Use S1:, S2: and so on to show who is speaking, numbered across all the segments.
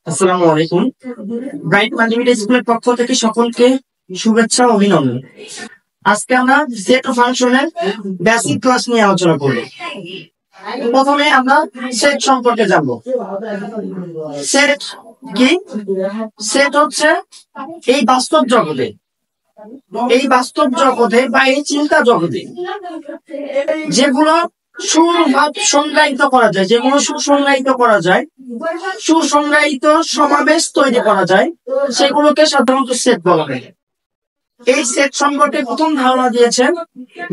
S1: আসসালামু আলাইকুম। Bright multimedia স্কুলের পক্ষ থেকে সকলকে শুভেচ্ছা ও অভিনন্দন। আজকে আমরা সেট ও ফাংশনের বেসিক ক্লাস নিয়ে আলোচনা করব। প্রথমে আমরা সেট সম্পর্কে জানবো। সেট কি? সেট হচ্ছে এই বাস্তব জগতে বা এই চিন্তা জগতে যেগুলো সুসংজ্ঞায়িত করা যায়, সুসংজ্ঞায়িত সমাবেশ তৈরি করা যায়, সেগুলোকে সাধারণত সেট বলা হয়। এই সেট সম্পর্কে প্রথম ধারণা দিয়েছেন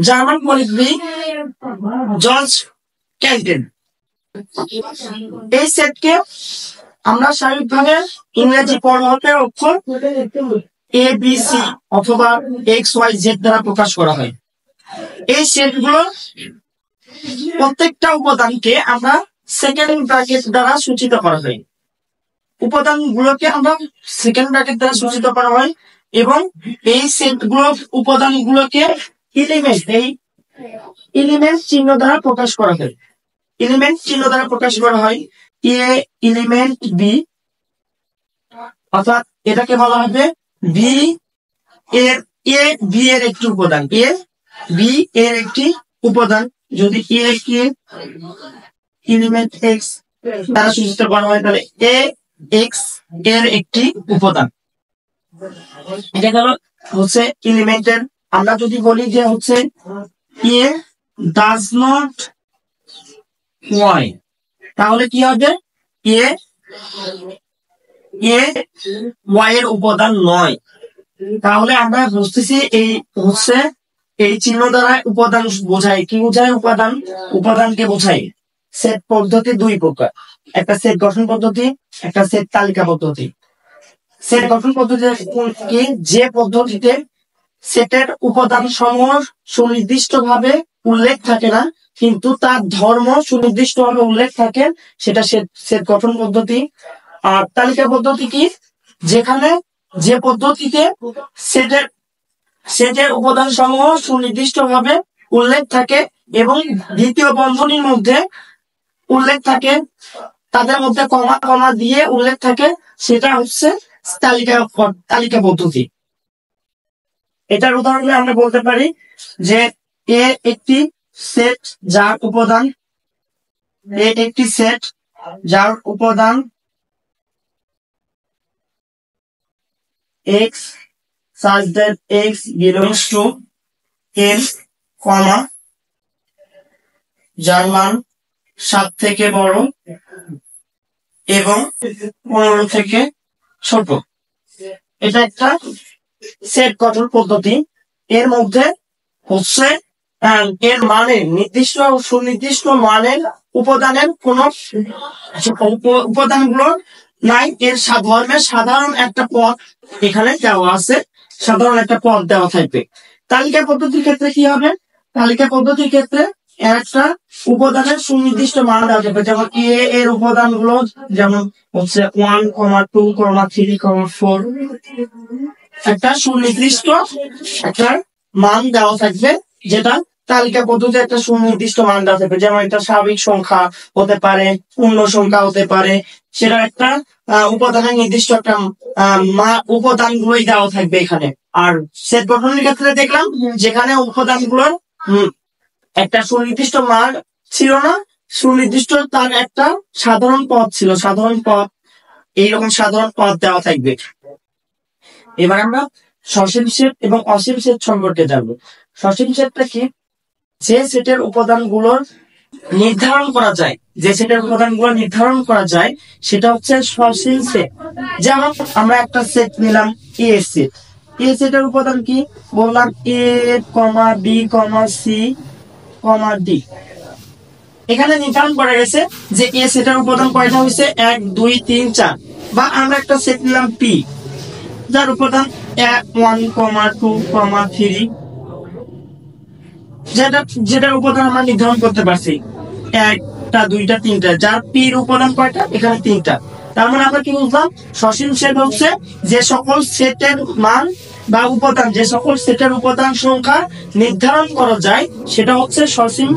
S1: জার্মান গণিতবিদ জর্জ ক্যান্টেন। এই সেটকে আমরা স্বাভাবিকভাবে ইংরেজি পরিমাপের অক্ষর এ বি সি অথবা এক্স ওয়াই জেড দ্বারা প্রকাশ করা হয়। এই সেটগুলো প্রত্যেকটা উপাদানকে আমরা সেকেন্ড ব্র্যাকেট দ্বারা সূচিত করা হয়। এবং এই সেটগুলো উপাদানগুলোকে এলিমেন্ট চিহ্ন দ্বারা প্রকাশ করা হয়। এ এলিমেন্ট বি, অর্থাৎ এটাকে বলা হবে বি এর একটি উপাদান। যদি এ কে এলিমেন্ট এক্স দ্বারা সূচিত করা হয়, তাহলে এ এক্স এর একটি উপাদান। এটা হচ্ছে এলিমেন্টের। আমরা যদি বলি যে হচ্ছে এ ডাজ নট ওয়াই, তাহলে কি হবে? এ ওয়াই এর উপাদান নয়। তাহলে আমরা বুঝতেছি এই চিহ্ন দ্বারা উপাদান বোঝায়। কি বোঝায়? উপাদানকে বোঝায়। সেট পদ্ধতি দুই প্রকার, একটা সেট গঠন পদ্ধতি, একটা সেট তালিকা পদ্ধতি। সেট গঠন পদ্ধতি কি? যে পদ্ধতিতে সেটের উপাদান সমূহ সুনির্দিষ্টভাবে উল্লেখ থাকে না, কিন্তু তার ধর্ম সুনির্দিষ্টভাবে উল্লেখ থাকে, সেটা সেট গঠন পদ্ধতি। আর তালিকা পদ্ধতি কি? যে পদ্ধতিতে সেটের উপাদান সমূহ সুনির্দিষ্টভাবে উল্লেখ থাকে এবং দ্বিতীয় বন্ধনীর মধ্যে উল্লেখ থাকে, তাদের মধ্যে কমা কমা দিয়ে উল্লেখ থাকে, সেটা হচ্ছে তালিকা পদ্ধতি। এটার উদাহরণে আমরা বলতে পারি যে এ একটি সেট যার উপাদান x such that x belongs to n, যার মান 7 থেকে বড় এবং 15 থেকে ছোট। এটা একটা সেট গঠন পদ্ধতি। এর মধ্যে হচ্ছে এর মানে সুনির্দিষ্ট মানের উপাদানগুলো নাই। এর ধর্মের সাধারণ একটা পদ এখানে দেওয়া আছে, দেওয়া থাকবে। তালিকা পদ্ধতির ক্ষেত্রে কি হবে? তালিকা পদ্ধতির ক্ষেত্রে একটা উপাদানের সুনির্দিষ্ট মান দেওয়া যাবে। যেমন এ এর উপাদানগুলো যেমন হচ্ছে 1, 2, 3, 4, একটা সুনির্দিষ্ট একটা মান দেওয়া থাকবে, যেটা তালিকা পদ্ধতি একটা সুনির্দিষ্ট মান দেওয়া থাকবে। যেমন একটা স্বাভাবিক সংখ্যা হতে পারে, পূর্ণ সংখ্যা হতে পারে, সেটা একটা উপাদানের নির্দিষ্ট একটা উপাদানগুলোই দেওয়া থাকবে এখানে। আর সেট গঠনের ক্ষেত্রে দেখলাম যেখানে উপাদানগুলোর একটা সুনির্দিষ্ট মান ছিল না, সুনির্দিষ্ট তার একটা সাধারণ পদ ছিল, এইরকম সাধারণ পদ দেওয়া থাকবে। এবার আমরা সসীম সেট এবং অসীম সেট সম্পর্কে জানবো। সসীম সেটটা কি? যে সেটের উপাদানগুলোর নির্ধারণ করা যায়, সেটা হচ্ছে সসীম সেট। যেমন আমরা একটা সেট নিলাম এ সেটের উপাদান কি? বললাম এ, বি, সি, ডি। এখানে নির্ধারণ করা গেছে যে এ সেটের উপাদান কয়টা হয়েছে? 1, 2, 3, 4। বা আমরা একটা সেট নিলাম পি, যার উপাদান 1, 2, 3, যেটার উপাদান আমরা নির্ধারণ করতে পারছি 1, 2, 3, যার পির উপাদান কয়টা? এখানে 3টা। তার মানে আমরা কি বুঝলাম? সসীম সেট হচ্ছে যে সকল সেটের মান বা উপাদান, যে সকল সেটের উপাদান সংখ্যা নির্ধারণ করা যায় সেটা হচ্ছে সসীম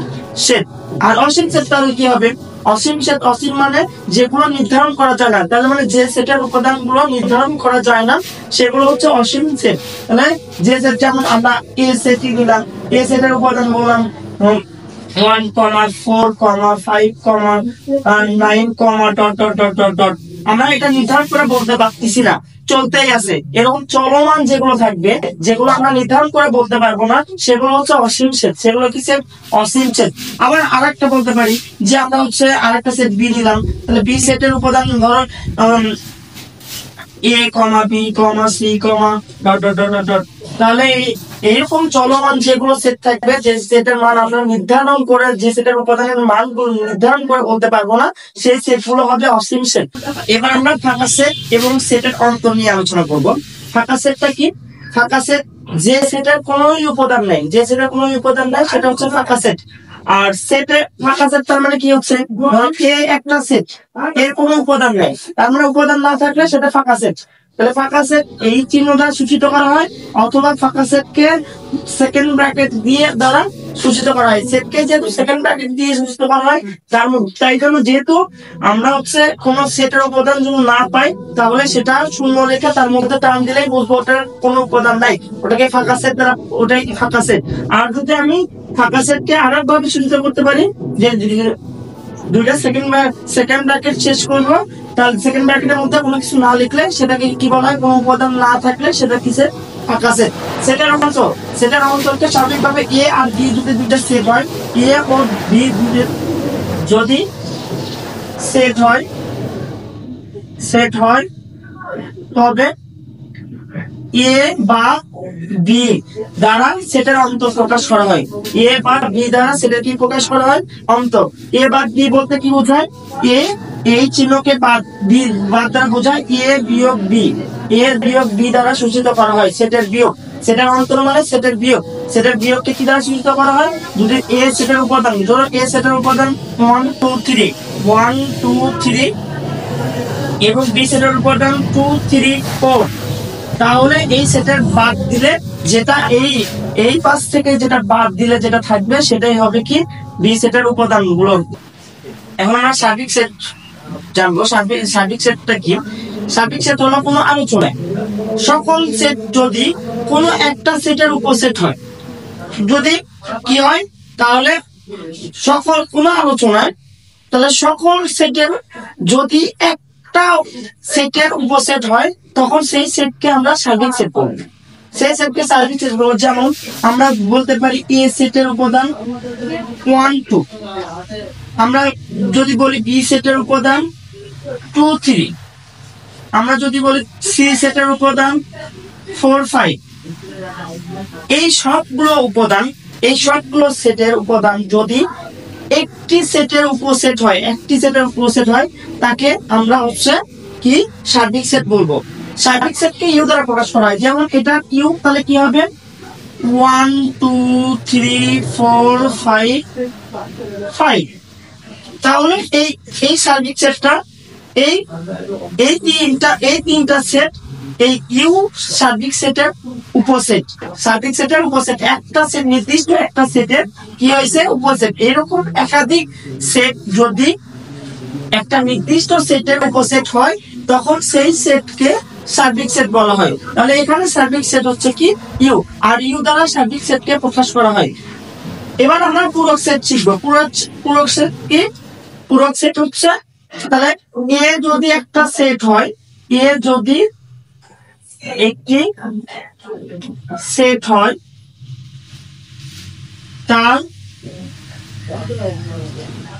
S1: সেট। আর অসীম সেট তাহলে কি হবে? অসীম সেট, অসীম মানে যেগুলো নির্ধারণ করা যায় না, তার মানে যে সেটের উপাদান গুলো নির্ধারণ করা যায় না সেগুলো হচ্ছে অসীম সেট। তাহলে যে সেট, যেমন আমরা এ সেট নিলাম, এ সেটের উপাদান বললাম 1,4,5,9, আমরা এটা নির্ধারণ করে বলতে পারতেছি না, চলতেই আছে। এরকম চলমান যেগুলো থাকবে, যেগুলো আমরা নির্ধারণ করে বলতে পারবো না, সেগুলো হচ্ছে অসীম সেট। সেগুলো কি সেট? অসীম সেট। আবার আরেকটা বলতে পারি যে আমরা হচ্ছে আরেকটা সেট বি নিলাম, তাহলে বি সেটের উপাদান ধরো A comma B comma C comma dot dot dot dot. তাহলে এইরকম চলমান যেগুলো সেট থাকবে, যে সেটের মান আমরা নির্ধারণ করে, যে সেটের উপাদানের মানগুলো নির্ধারণ করে বলতে পারবো না, সেই সেটগুলো হবে অসীম সেট। এবার আমরা ফাঁকা সেট এবং সেটের অন্তর নিয়ে আলোচনা করব। ফাঁকা সেটটা কি? ফাঁকা সেট যে সেটের কোনো উপাদান নেই, যে সেটের কোনো উপাদান নেই সেটা হচ্ছে ফাঁকা সেট। আর সেটে ফাঁকা সেট তার মানে কি হচ্ছে, একটা সেট এর কোনো উপাদান নেই, তার মানে উপাদান না থাকলে সেটা ফাঁকা সেট। তাহলে ফাঁকা সেট এই চিহ্ন দ্বারা সূচিত করা হয়, অথবা ফাঁকা সেটকে সেকেন্ড ব্র্যাকেট দিয়ে দ্বারা সূচিত করা হয়। সেটকে যেহেতু সেকেন্ড ব্র্যাকেট দিয়ে সূচিত করা হয়, তাই জন্য যেহেতু আমরা হচ্ছে কোন সেটের উপাদান যদি না পাই, তাহলে সেটা শূন্য রেখে তার মধ্যে টান দিলেই বুঝবো ওটার কোনো উপাদান নাই, ওটাকে ফাঁকা সেট দ্বারা, ওটাই ফাঁকা সেট। আর যদি আমি ফাঁকা সেটকে আরেক ভাবে সূচিত করতে পারি, যে দুইটা সেকেন্ড ব্র্যাকেট শেষ করবো, তাহলে সেকেন্ড ব্র্যাকেটের মধ্যে কোনো কিছু না লিখলে সেটাকে কি বলা হয়? কোনো উপাদান না থাকলে সেটা কি সেট? ফাঁকা সেট। সেটের অন্তর, সেটের অন্তরকে স্বাভাবিকভাবে এ আর বি যদি দুইটা সেট হয়, এ ও বি যদি সেট হয় তবে এ বা বি দ্বারা সেটের অন্তর প্রকাশ করা হয়। এ বা বি দ্বারা সেটের কি প্রকাশ করা হয়? অন্তর। এ বা বি বলতে কি বোঝায়? এ, এই চিহ্নকে বাদ, বি বাদ দ্বারা বোঝায় এ বিয়োগ বি। এ বিয়োগ বি দ্বারা সূচিত করা হয় সেটের বিয়োগ। সেটের অন্তর মানে সেটের বিয়োগ। সেটের বিয়োগকে কি দ্বারা সূচিত করা হয়? যদি এ সেটের উপাদান, ধরো এ সেটের উপাদান 1 2 3 এবং বি সেটের উপাদান 2 3 4, তাহলে এই সেটের বাদ দিলে যেটা এই পাশ থেকে যেটা বাদ দিলে যেটা থাকবে সেটাই হবে কি? বি সেটের উপাদান গুলো। এখন আমরা সার্বিক সেট জানবো। সার্বিক সেটটা কি? সার্বিক সেট হলো কোনো আলোচনায় সকল সেট যদি কোনো একটা সেটের উপসেট হয়, যদি কি হয় তাহলে সকল কোনো আলোচনায়, তাহলে সকল সেটের যদি একটা সেটের উপসেট হয়, তখন সেই সেটকে আমরা সার্বিক সেট বলবো। সেই সেটকে সার্বিক সেট বলবো। যেমন আমরা বলতে পারি এ সেটের উপাদান 1 2, আমরা যদি বলি বি সেটের উপাদান 2 3, আমরা যদি বলি সি সেটের উপাদান 4 5, এই সবগুলো উপাদান, এই সবগুলো সেটের উপাদান যদি একটি সেটের উপসেট হয়, একটি সেটের উপসেট হয়, তাকে আমরা হচ্ছে কি? সার্বিক সেট বলবো। সার্বিক সেটকে ইউ দ্বারা প্রকাশ করা হয়। যেমন এটা ইউ, তাহলে কি হবে? 1 2 3 4 5 5। তাহলে এই সার্বিক সেটটা, এই তিনটা সেট, এই ইউ সার্বিক সেটের উপসেট। সার্বিক সেটের উপসেট, একটা সেট, নির্দিষ্ট একটা সেটের কি হয়েছে? উপসেট। এরকম একাধিক সেট যদি একটা নির্দিষ্ট সেটের উপসেট হয়, তখন সেই সেটকে সার্বিক সেট বলা হয়। তাহলে এখানে সার্বিক সেট হচ্ছে কি? ইউ। আর ইউ দ্বারা সার্বিক সেটকে প্রকাশ করা হয়। এবার আমরা পূরক সেট শিখবো। পূরক সেট কি? পূরক সেট হচ্ছে, তাহলে এ যদি একটা সেট হয়, এ যদি একটি সেট হয়,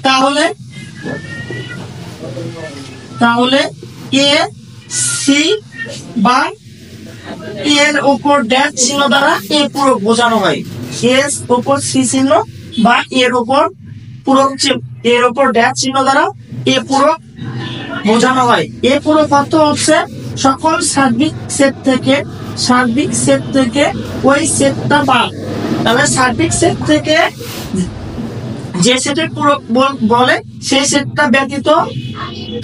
S1: তাহলে এ সি বা এর উপর ড্যাশ চিহ্ন দ্বারা এ পূরক বোঝানো হয়। এর উপর সি চিহ্ন বা এর উপর পূরক, এর উপর ড্যাশ চিহ্ন দ্বারা এ পূরক বোঝানো হয়। এ পূরক অর্থ হচ্ছে সকল সার্বিক সেট থেকে ওই সেটটা বাদ। তাহলে সার্বিক সেট থেকে যে সেটের পূরক বলে সেই সেটটা ব্যতীত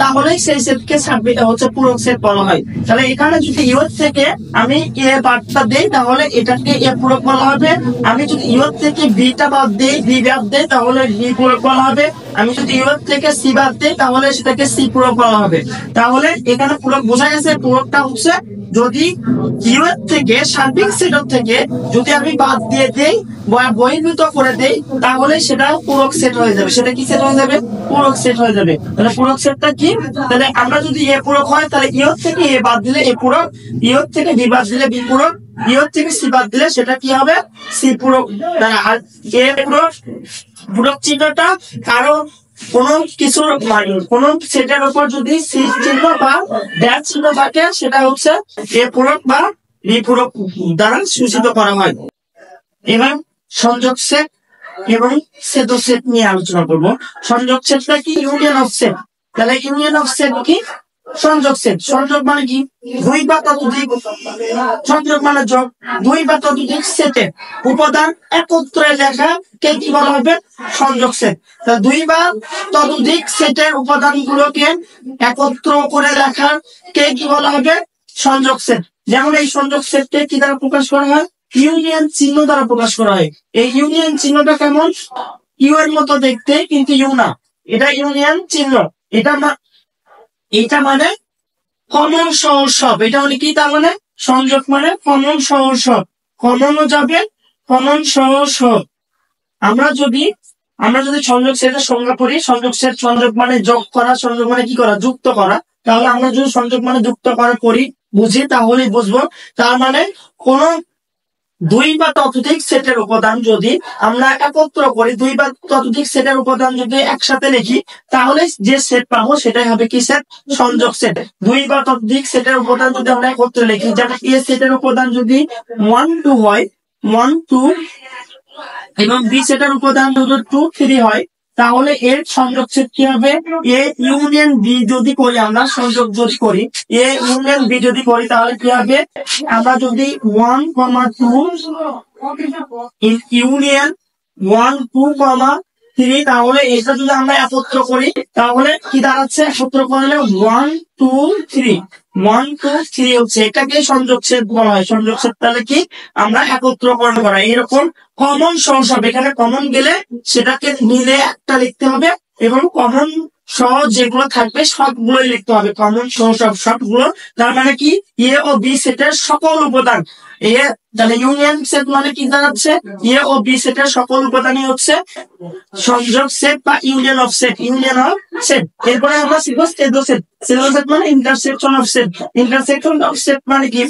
S1: তাহলে সেই সেটকে হচ্ছে পূরক সেট বলা হয়। তাহলে এখানে যদি ইউ থেকে আমি এ বাদটা দেই তাহলে এটাকে এ পূরক বলা হবে। আমি যদি ইউ থেকে বিটা বাদ দেই, বি বাদ দেই তাহলে বি পূরক বলা হবে। আমি যদি ইউ থেকে সি বাদ দেই তাহলে সেটাকে সি পূরক বলা হবে। তাহলে এখানে পূরক বোঝা গেছে। পূরকটা হচ্ছে যদি ইউ থেকে সার্বিক সেট থেকে যদি আমি বাদ দিয়ে দেই বা বহির্ভূত করে দেই তাহলে সেটা পূরক সেট হয়ে যাবে। সেটা কি সেট হয়ে যাবে? পূরক সেট হয়ে যাবে। তাহলে পূরক সেটটা কি? তাহলে আমরা যদি এ পূরক হয় তাহলে ইউ থেকে এ বাদ দিলে এ পূরক, ইউ থেকে বি বাদ দিলে বি পূরক, ইউ থেকে সি বাদ দিলে সেটা কি হবে? সি পূরক। আর এ পূরক পূরক চিহ্নটা কারো কোন কিছুর কোন সেটের উপর যদি সি চিহ্ন বা ড্যাশ চিহ্ন থাকে সেটা হচ্ছে এ পূরক বা বি পূরক দ্বারা সূচিত করা হয়। এবার সংযোগ সেট এবং ছেদ সেট নিয়ে আলোচনা করব। সংযোগ সেটটা কি? Union of set. তাহলে ইউনিয়ন অফ সেট কি? সংযোগ সেট। সংযোগ মানে কি? দুই বা ততোধিক, সংযোগ মানে যোগ, দুই বা ততোধিক সেটের উপাদান একত্রে লেখা কে কি বলা হবে? সংযোগ সেট। তা দুই বা ততোধিক সেটের উপাদানগুলোকে একত্র করে লেখা কে কি বলা হবে? সংযোগ সেট। যেমন এই সংযোগ সেটকে কি দ্বারা প্রকাশ করা হয়? ইউনিয়ন চিহ্ন দ্বারা প্রকাশ করা হয়। এই ইউনিয়ন চিহ্নটা কেমন? ইউ এর মতো দেখতে কিন্তু ইউ না, এটা ইউনিয়ন চিহ্ন। এটা মানে কমন সহ সব। এটা মানে কি? তার মানে সংযোগ মানে কমন সহ সব, কমনও যাবে, কমন সহ সব। আমরা যদি সংযোগ সেটের সংজ্ঞা করি, সংযোগ সেট সংযোগ মানে যোগ করা, সংযোগ মানে কি করা? যুক্ত করা। তাহলে আমরা যদি সংযোগ মানে যুক্ত করা করি বুঝি তাহলেই বুঝবো। তার মানে কোন দুই বা ততোধিক সেটের উপাদান যদি আমরা একত্র করি, দুই বা ততোধিক সেটের উপাদান যদি একসাথে লিখি তাহলে যে সেট পাবো সেটাই হবে কি সেট? সংযোগ সেট। দুই বা ততোধিক সেটের উপাদান যদি আমরা একত্রে লিখি, যেমন এ সেটের উপাদান যদি 1 2 হয়, 1 2 এবং বি সেটের উপাদান যদি 2 3 হয় তাহলে এর সংযোগ সেট কি হবে? এ ইউনিয়ন বি যদি করি, আমরা সংযোগ যদি করি এ ইউনিয়ন বি যদি করি তাহলে কি হবে? আমরা যদি 1 2 ইউনিয়ন 1 2 3 তাহলে এটা যদি আমরা একত্র করি তাহলে কি দাঁড়াচ্ছে? একত্র করলে 1 2 3 1 2 3 হচ্ছে, এটাকে সংযোগ সেট বলা হয়। সংযোগ সেট তাহলে কি? আমরা একত্রকরণ করা। এরকম কমন সহ সব, এখানে কমন গেলে সেটাকে মিলে একটা লিখতে হবে এবং কমন সহ যেগুলো থাকবে সবগুলোই লিখতে হবে, কমন সহ সবগুলো। তার মানে কি? এ ও বি সেটের সকল উপাদান। এ তাহলে ইউনিয়ন সেট মানে কি দাঁড়াচ্ছে? এ ও বি সেটের সকল উপাদানই হচ্ছে সংযোগ সেট বা union of set, union of set. এরপরে আমরা শিখবো ছেদ সেট। ছেদ সেট মানে intersection of set. Intersection of set মানে কি?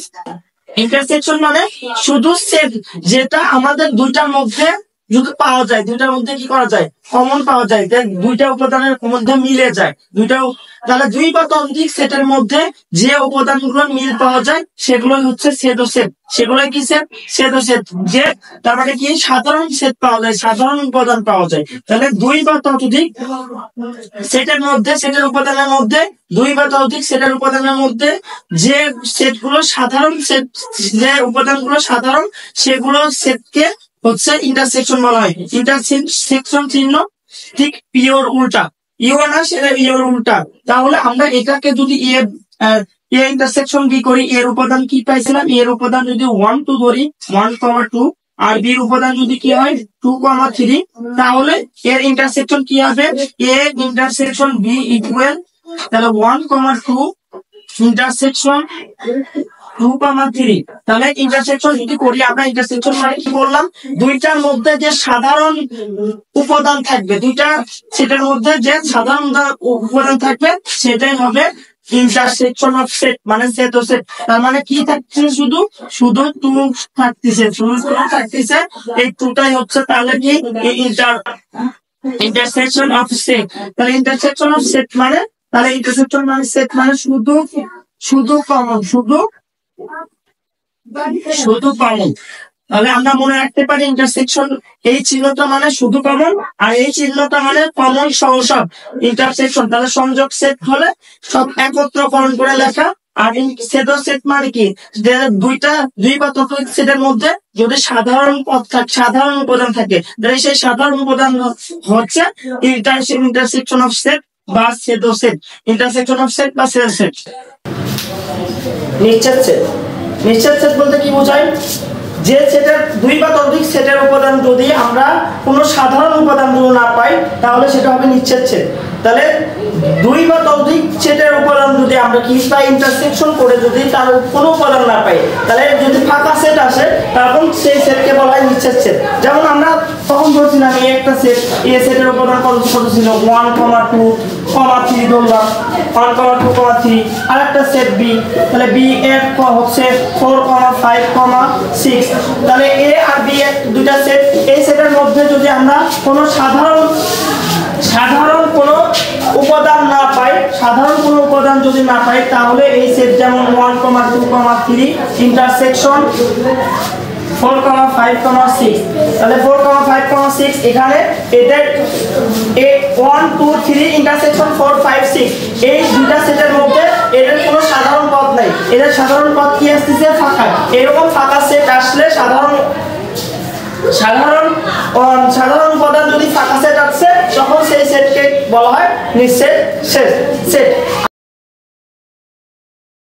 S1: ইন্টারসেকশন মানে শুধু সেট যেটা আমাদের দুইটার মধ্যে যদি পাওয়া যায়, দুইটার মধ্যে কি করা যায়? কমন পাওয়া যায়, দুইটা উপাদানের মধ্যে মিলে যায় তাহলে দুই বা ততোধিক সেটের মধ্যে যে উপাদানগুলো মিল পাওয়া যায় সেগুলোই হচ্ছে ছেদ সেট। সেগুলোই কি সেট? ছেদ সেট। যে তার মানে কি? সাধারণ সেট পাওয়া যায়, সাধারণ উপাদান পাওয়া যায়। তাহলে দুই বা ততোধিক সেটের মধ্যে, সেটের উপাদানের মধ্যে, দুই বা ততোধিক সেটের উপাদানের মধ্যে যে সেটগুলো সাধারণ সেট, যে উপাদানগুলো সাধারণ সেগুলো সেটকে হচ্ছে ইন্টারসেকশন বলা হয়। ইন্টারসেকশন চিহ্ন ঠিক পিওর উল্টা, ইউ না সেটা পিওর উল্টা। তাহলে আমরা এটাকে যদি এ ইন্টারসেকশন বি করি, এর উপাদান কি পাইছিলাম? এর উপাদান যদি 1 2 ধরি 1 2 আর বির উপাদান যদি কি হয় 2 3 তাহলে এর ইন্টারসেকশন কি হবে? এ ইন্টারসেকশন বি ইকুয়াল তাহলে 1 2 ইন্টারসেকশন 2 3। তাহলে ইন্টারসেকশন যদি করি আমরা, ইন্টারসেকশন মানে কি বললাম? দুইটার মধ্যে যে সাধারণ উপাদান থাকবে, দুইটা সেটের মধ্যে যে সাধারণ উপাদান থাকবে সেটাই হবে ইন্টারসেকশন অফ সেট, মানে সেট ও সেট। তার মানে কি থাকছে? শুধু 2 থাকতেছে, শুধু 2 থাকতেছে। এই 2টাই হচ্ছে তাহলে কি? Intersection of set. তাহলে ইন্টারসেকশন অফ সেট মানে, তাহলে ইন্টারসেকশন মানে সেট মানে শুধু কমন, শুধু কমন। তাহলে আমরা মনে রাখতে পারি ইন্টারসেকশন এই চিহ্নটা মানে শুধু কমন, আর এই চিহ্নটা মানে কমন সহ সব। ইন্টারসেকশন তাহলে সংযোগ সেট হলে সব একত্রকরণ করে লেখা। আর ছেদ সেট মানে কি? যে দুই বা ততোধিক সেটের মধ্যে যদি সাধারণ পদ থাকে, সাধারণ উপাদান থাকে, তাহলে সেই সাধারণ উপাদান হচ্ছে ইন্টারসেকশন অফ সেট বা ছেদ সেট, ইন্টারসেকশন অফ সেট বা ছেদ সেট।
S2: নিশ্চেদ সেট, নিশ্চেদ সেট বলতে কি বোঝায়? যে সেটের দুই বা ততোধিক সেটের উপাদান যদি আমরা কোনো সাধারণ উপাদানগুলো না পাই তাহলে সেটা হবে নিশ্চেদ সেট। তাহলে দুই বা ততোধিক সেটের উপাদান যদি আমরা কি পাই, ইন্টারসেকশন করে যদি তার কোনো উপাদান না পাই, তাহলে যদি ফাঁকা সেট আসে তখন সেই সেটকে বলা হয় নিশ্চেদ সেট। যেমন আমরা তখন বলছিলাম এই একটা সেট, এই সেটের উপাদান কত ছিল 1, 2, 3 ধরলাম, 1, 2, 3। আর একটা সেট বি, তাহলে বি এর হচ্ছে 4, 5, 6। তাহলে এ আর বি এর দুইটা সেট। এই সেটের মধ্যে যদি আমরা কোনো সাধারণ কোনো উপাদান না পাই, সাধারণ কোনো উপাদান যদি না পাই তাহলে এই সেট যেমন 1, 2, 3 ইন্টারসেকশন 4, 5, 6। তাহলে 4, 5, 6 এখানে এদের 1, 2, 3 ইন্টারসেকশন 4, 5, 6 এই দুইটা সেটের মধ্যে এদের কোনো সাধারণ পদ নাই। এদের সাধারণ পদ কি আসছে? ফাঁকা। এরকম ফাঁকা সেট আসলে সাধারণ উপাদান যদি ফাঁকা সেট আসে তখন সেই সেটকে বলা হয় নিশ্চেদ সেট।